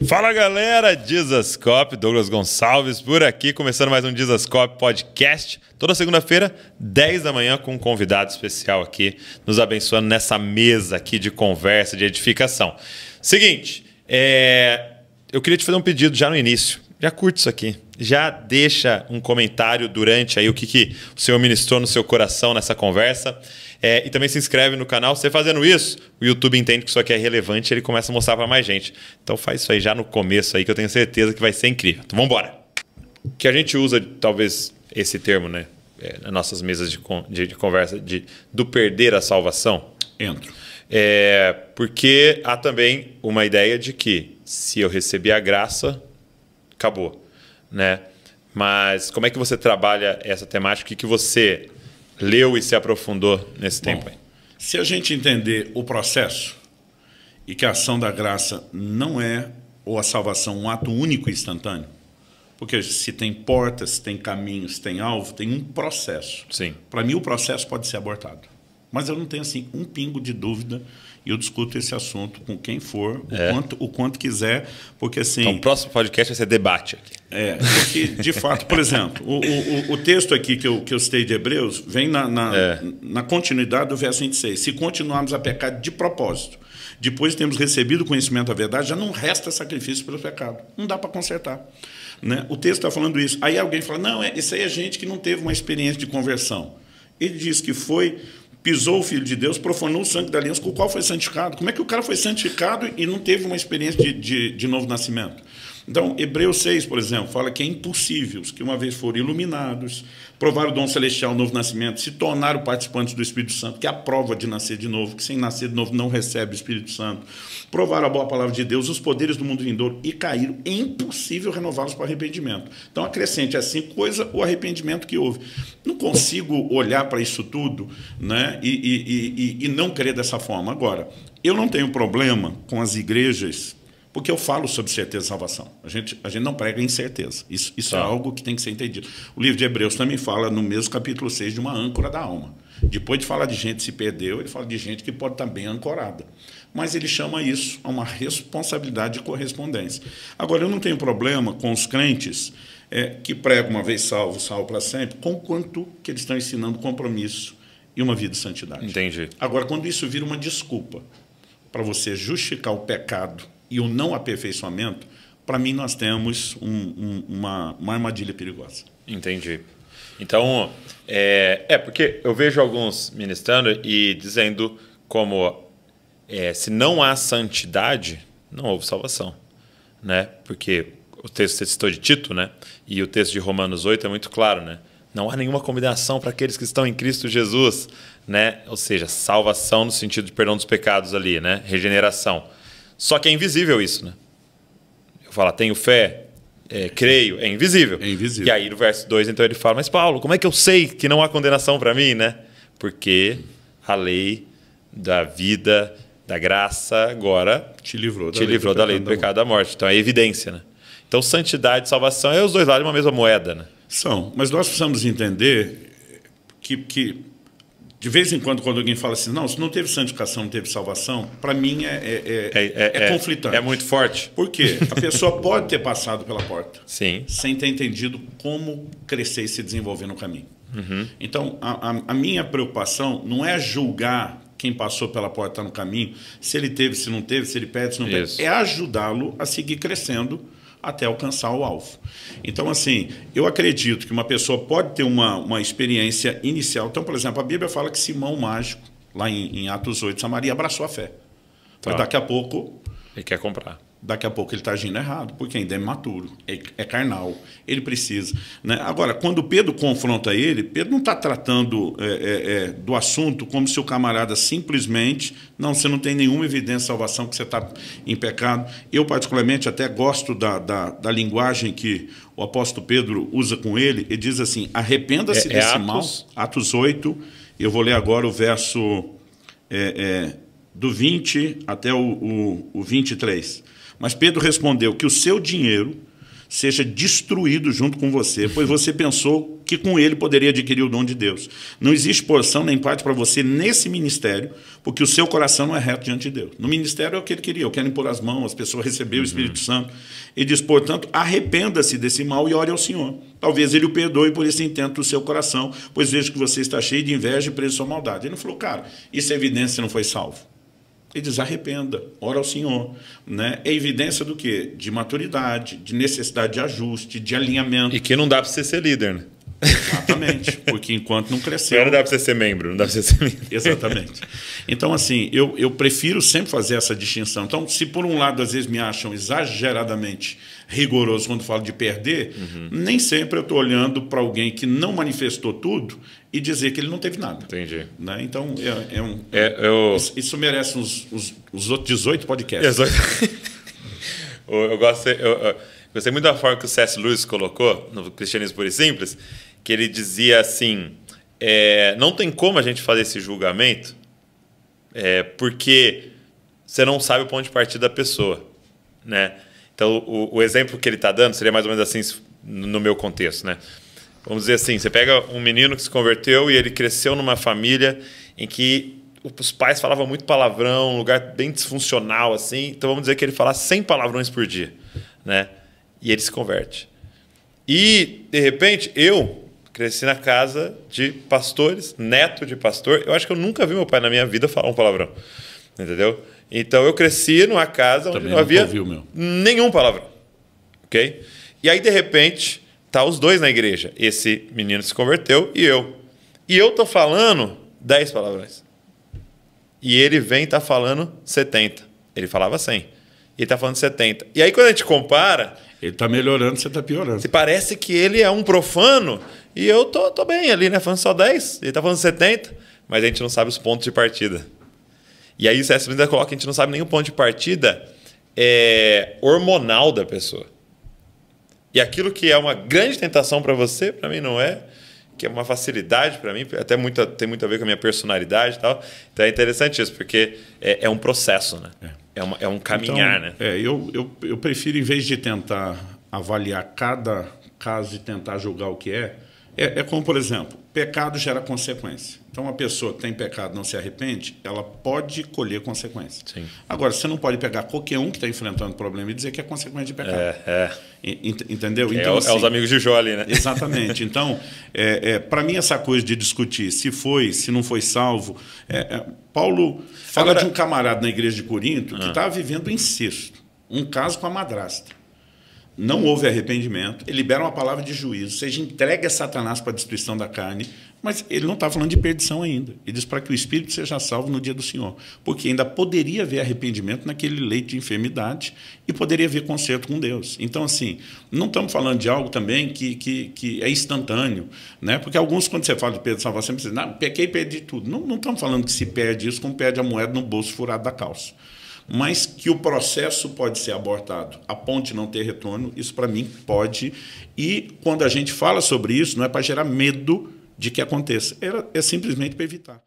Fala galera, Dizascope, Douglas Gonçalves por aqui, começando mais um Dizascope Podcast, toda segunda-feira, 10 da manhã, com um convidado especial aqui, nos abençoando nessa mesa aqui de conversa, de edificação. Seguinte, eu queria te fazer um pedido já no início, já curte isso aqui, já deixa um comentário durante aí o que o Senhor ministrou no seu coração nessa conversa. E também se inscreve no canal. Você fazendo isso, o YouTube entende que isso aqui é relevante e ele começa a mostrar para mais gente. Então faz isso aí já no começo aí que eu tenho certeza que vai ser incrível. Então vamos embora. Que a gente usa talvez esse termo, né, nas nossas mesas de conversa do perder a salvação. Entro. Porque há também uma ideia de que se eu receber a graça, acabou, né? Mas como é que você trabalha essa temática? O que você leu e se aprofundou nesse tempo aí? Se a gente entender o processo e que a ação da graça não é, ou a salvação, um ato único e instantâneo, porque se tem portas, se tem caminhos, se tem alvo, tem um processo. Sim. Para mim, o processo pode ser abortado. Mas eu não tenho assim um pingo de dúvida e eu discuto esse assunto com quem for, o quanto quiser, porque assim... Então, o próximo podcast vai ser debate aqui. Porque, de fato, por exemplo, o texto aqui que eu citei de Hebreus vem na continuidade do verso 26. Se continuarmos a pecar de propósito, depois de termos recebido o conhecimento da verdade, já não resta sacrifício pelo pecado. Não dá para consertar. Né? O texto está falando isso. Aí alguém fala, não, isso aí é gente que não teve uma experiência de conversão. Ele diz que pisou o Filho de Deus, profanou o sangue da aliança com o qual foi santificado. Como é que o cara foi santificado e não teve uma experiência de novo nascimento? Então, Hebreus 6, por exemplo, fala que é impossível os que uma vez foram iluminados, provaram o dom celestial, o novo nascimento, se tornaram participantes do Espírito Santo, que é a prova de nascer de novo, que sem nascer de novo não recebe o Espírito Santo, provaram a boa palavra de Deus, os poderes do mundo vindouro e caíram. É impossível renová-los para arrependimento. Então, acrescente as 5 coisas, o arrependimento que houve. Não consigo olhar para isso tudo, né, e não crer dessa forma. Agora, eu não tenho problema com as igrejas, porque eu falo sobre certeza e salvação. A gente não prega incerteza. Isso é algo que tem que ser entendido. O livro de Hebreus também fala, no mesmo capítulo 6, de uma âncora da alma. Depois de falar de gente que se perdeu, ele fala de gente que pode estar bem ancorada. Mas ele chama isso a uma responsabilidade de correspondência. Agora, eu não tenho problema com os crentes que pregam uma vez salvo, salvo para sempre, com quanto que eles estão ensinando compromisso e uma vida de santidade. Entendi. Agora, quando isso vira uma desculpa para você justificar o pecado e o não aperfeiçoamento, para mim nós temos uma armadilha perigosa. Entendi. Então, porque eu vejo alguns ministrando e dizendo como se não há santidade, não houve salvação, né? Porque o texto que você citou de Tito, né? E o texto de Romanos 8 é muito claro, né? Não há nenhuma condenação para aqueles que estão em Cristo Jesus, né? Ou seja, salvação no sentido de perdão dos pecados ali, né? Regeneração. Só que é invisível isso, né? Eu falo, tenho fé, creio, é invisível. É invisível. E aí no verso 2, então ele fala, mas Paulo, como é que eu sei que não há condenação para mim, né? Porque a lei da vida, da graça, agora te livrou da lei do pecado e da morte. Então é evidência, né? Então santidade e salvação é os dois lados de uma mesma moeda, né? São, mas nós precisamos entender que de vez em quando alguém fala assim, não, se não teve santificação, não teve salvação, para mim é conflitante. É muito forte. Por quê? A pessoa pode ter passado pela porta, sim, sem ter entendido como crescer e se desenvolver no caminho. Uhum. Então, a minha preocupação não é julgar quem passou pela porta no caminho, se ele teve, se não teve, se ele perde, se não perde. É ajudá-lo a seguir crescendo até alcançar o alvo. Então, assim, eu acredito que uma pessoa pode ter uma experiência inicial. Então, por exemplo, a Bíblia fala que Simão Mágico, lá em Atos 8, Samaria, abraçou a fé. Mas daqui a pouco... ele quer comprar. Daqui a pouco ele está agindo errado, porque ainda é imaturo, é carnal, ele precisa. Né? Agora, quando Pedro confronta ele, Pedro não está tratando do assunto como se o camarada simplesmente, não, você não tem nenhuma evidência de salvação, que você está em pecado. Eu, particularmente, até gosto da linguagem que o apóstolo Pedro usa com ele. Ele diz assim, arrependa-se desse mal. Atos 8, eu vou ler agora o verso do 20 até o 23. Mas Pedro respondeu que o seu dinheiro seja destruído junto com você, pois você pensou que com ele poderia adquirir o dom de Deus. Não existe porção nem parte para você nesse ministério, porque o seu coração não é reto diante de Deus. No ministério é o que ele queria, eu quero impor as mãos, as pessoas receber o Espírito Santo. Ele diz, portanto, arrependa-se desse mal e ore ao Senhor. Talvez ele o perdoe por esse intento do seu coração, pois vejo que você está cheio de inveja e preso à sua maldade. Ele não falou, cara, isso é evidência que você não foi salvo. Ele diz, arrependa, ora ao Senhor. Né? É evidência do quê? De maturidade, de necessidade de ajuste, de alinhamento. E que não dá para você ser líder, né? Exatamente, porque enquanto não cresceu... Não dá para você ser membro, não dá para você ser membro. Exatamente. Então, assim, eu prefiro sempre fazer essa distinção. Então, se por um lado, às vezes, me acham exageradamente rigoroso quando falo de perder, nem sempre eu estou olhando para alguém que não manifestou tudo e dizer que ele não teve nada. Entendi. Né? Então, isso merece os outros 18 podcasts. Eu gostei muito da forma que o C.S. Lewis colocou no Cristianismo Puro e Simples, que ele dizia assim, não tem como a gente fazer esse julgamento porque você não sabe o ponto de partida da pessoa. Né? Então, o exemplo que ele está dando seria mais ou menos assim no meu contexto. Né? Vamos dizer assim, você pega um menino que se converteu e ele cresceu numa família em que os pais falavam muito palavrão, um lugar bem disfuncional, assim. Então, vamos dizer que ele fala 100 palavrões por dia. Né? E ele se converte. E, de repente, eu cresci na casa de pastores, neto de pastor. Eu acho que eu nunca vi meu pai na minha vida falar um palavrão. Entendeu? Então, eu cresci numa casa onde não havia nenhum palavrão. Ok? E aí, de repente, tá os dois na igreja. Esse menino se converteu e eu. E eu tô falando 10 palavrões. E ele vem e tá falando 70. Ele falava 100. E ele tá falando 70. E aí, quando a gente compara... Ele está melhorando, você está piorando. Parece que ele é um profano e eu tô bem ali, né? Falando só 10, ele está falando 70, mas a gente não sabe os pontos de partida. E aí o C.S. Lewis coloca que a gente não sabe nem o ponto de partida hormonal da pessoa. E aquilo que é uma grande tentação para você, para mim não é, que é uma facilidade para mim, até tem muito a ver com a minha personalidade e tal. Então é interessante isso, porque é um processo, né? É um caminhar, então, né? Eu prefiro, em vez de tentar avaliar cada caso e tentar julgar o que é como, por exemplo, pecado gera consequência. Então, uma pessoa que tem pecado e não se arrepende, ela pode colher consequência. Sim. Agora, você não pode pegar qualquer um que está enfrentando problema e dizer que é consequência de pecado. Entendeu? Então, assim, os amigos de Jó ali, né? Exatamente. Então, para mim, essa coisa de discutir se foi, se não foi salvo... Paulo fala de um camarada na igreja de Corinto que estava vivendo incesto. Um caso com a madrasta. Não houve arrependimento, ele libera uma palavra de juízo, ou seja, entrega Satanás para a destruição da carne, mas ele não está falando de perdição ainda. Ele diz para que o espírito seja salvo no dia do Senhor, porque ainda poderia haver arrependimento naquele leito de enfermidade e poderia haver conserto com Deus. Então, assim, não estamos falando de algo também que é instantâneo, né? Porque alguns, quando você fala de perda de salvação, você diz, não, pequei e perdi tudo. Não estamos falando que se perde isso como perde a moeda no bolso furado da calça. Mas que o processo pode ser abortado a ponto de não ter retorno, isso para mim pode. E quando a gente fala sobre isso, não é para gerar medo de que aconteça, é simplesmente para evitar.